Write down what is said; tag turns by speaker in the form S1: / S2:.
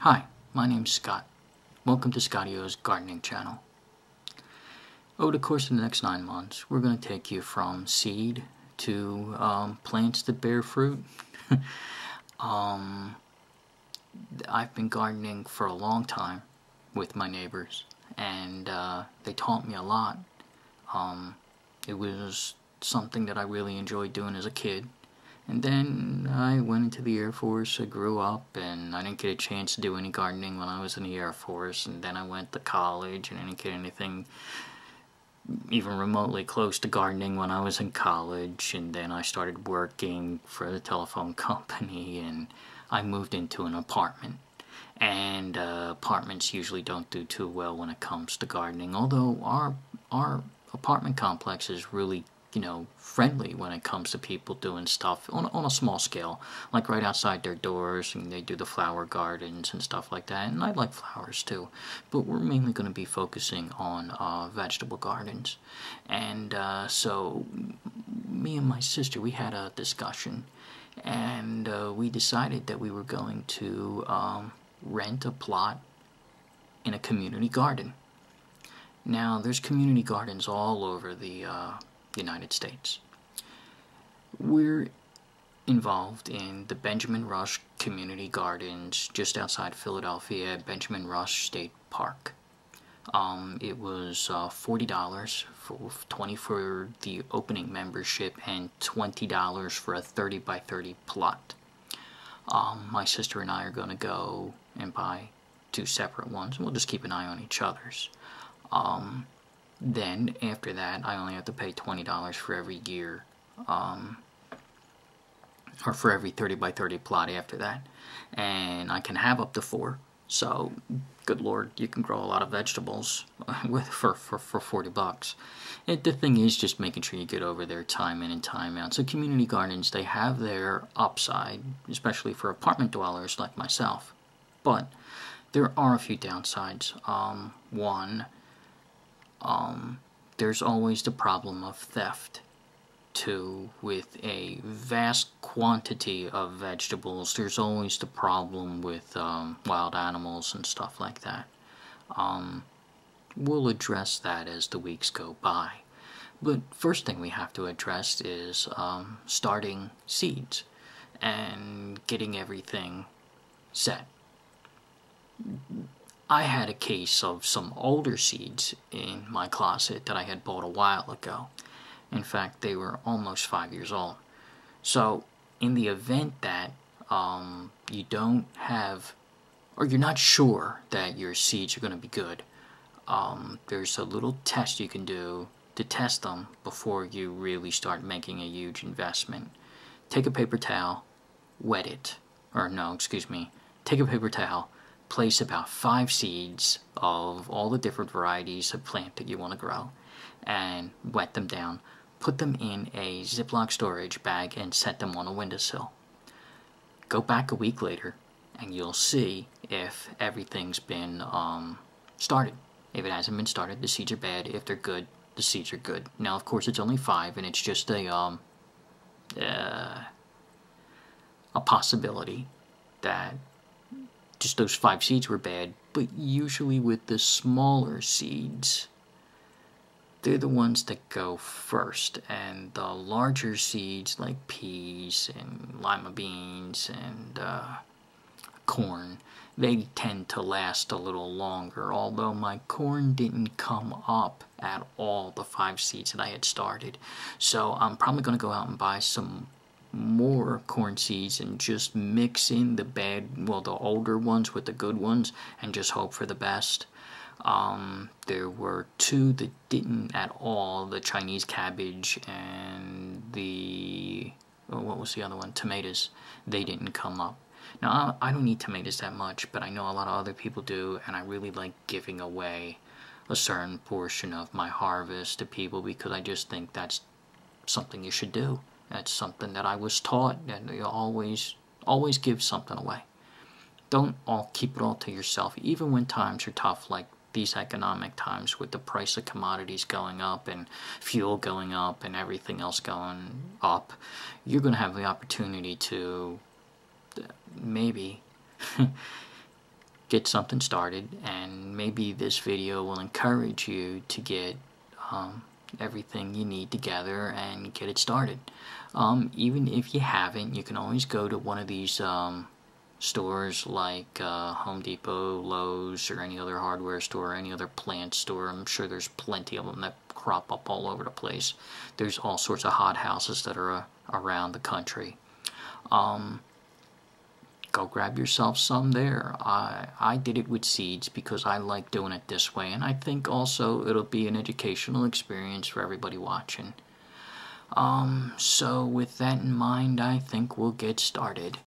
S1: Hi, my name's Scott. Welcome to Scotty's gardening channel. Over the course of the next 9 months, we're going to take you from seed to plants that bear fruit. I've been gardening for a long time with my neighbors, and they taught me a lot. It was something that I really enjoyed doing as a kid. And then I went into the Air Force. I grew up, and I didn't get a chance to do any gardening when I was in the Air Force. And then I went to college, and I didn't get anything even remotely close to gardening when I was in college. And then I started working for the telephone company, and I moved into an apartment. And apartments usually don't do too well when it comes to gardening, although our apartment complex is really friendly when it comes to people doing stuff on a small scale, like right outside their doors, and they do the flower gardens and stuff like that. And I like flowers too, but we're mainly going to be focusing on vegetable gardens. And so me and my sister, we had a discussion, and we decided that we were going to rent a plot in a community garden. Now, there's community gardens all over the United States. We're involved in the Benjamin Rush Community Gardens just outside Philadelphia at Benjamin Rush State Park. It was $40 for $20 for the opening membership and $20 for a 30 by 30 plot. My sister and I are going to go and buy 2 separate ones, and we'll just keep an eye on each other's. Then, after that, I only have to pay $20 for every year, or for every 30 by 30 plot after that. And I can have up to 4, so, good lord, you can grow a lot of vegetables for $40. The thing is just making sure you get over there time in and time out. So community gardens, they have their upside, especially for apartment dwellers like myself. But there are a few downsides. One, there's always the problem of theft. 2, with a vast quantity of vegetables, there's always the problem with wild animals and stuff like that. We'll address that as the weeks go by. But first thing we have to address is starting seeds and getting everything set. I had a case of some older seeds in my closet that I had bought a while ago. In fact, they were almost 5 years old. So, in the event that you don't have, or you're not sure that your seeds are going to be good, there's a little test you can do to test them before you really start making a huge investment. Take a paper towel, wet it, take a paper towel, place about 5 seeds of all the different varieties of plant that you want to grow, and wet them down. Put them in a Ziploc storage bag and set them on a windowsill. Go back a week later, and you'll see if everything's been started. If it hasn't been started, the seeds are bad. If they're good, the seeds are good. Now, of course, it's only 5, and it's just a possibility that just those 5 seeds were bad. But usually with the smaller seeds, they're the ones that go first, and the larger seeds like peas and lima beans and corn, they tend to last a little longer, although my corn didn't come up at all, the 5 seeds that I had started. So I'm probably going to go out and buy some more corn seeds and just mix in the the older ones with the good ones and just hope for the best. There were 2 that didn't at all, the Chinese cabbage and what was the other one? Tomatoes. They didn't come up. Now, I don't eat tomatoes that much, but I know a lot of other people do, and I really like giving away a certain portion of my harvest to people because I just think that's something you should do. That's something that I was taught, that you always give something away. Don't keep it all to yourself, even when times are tough, like these economic times with the price of commodities going up and fuel going up and everything else going up. You're going to have the opportunity to maybe get something started, and maybe this video will encourage you to get everything you need together and get it started. Even if you haven't, you can always go to one of these stores like Home Depot, Lowe's, or any other hardware store, any other plant store. I'm sure there's plenty of them that crop up all over the place. There's all sorts of hot houses that are around the country. Go grab yourself some there. I did it with seeds because I like doing it this way, and I think also it'll be an educational experience for everybody watching. So with that in mind, I think we'll get started.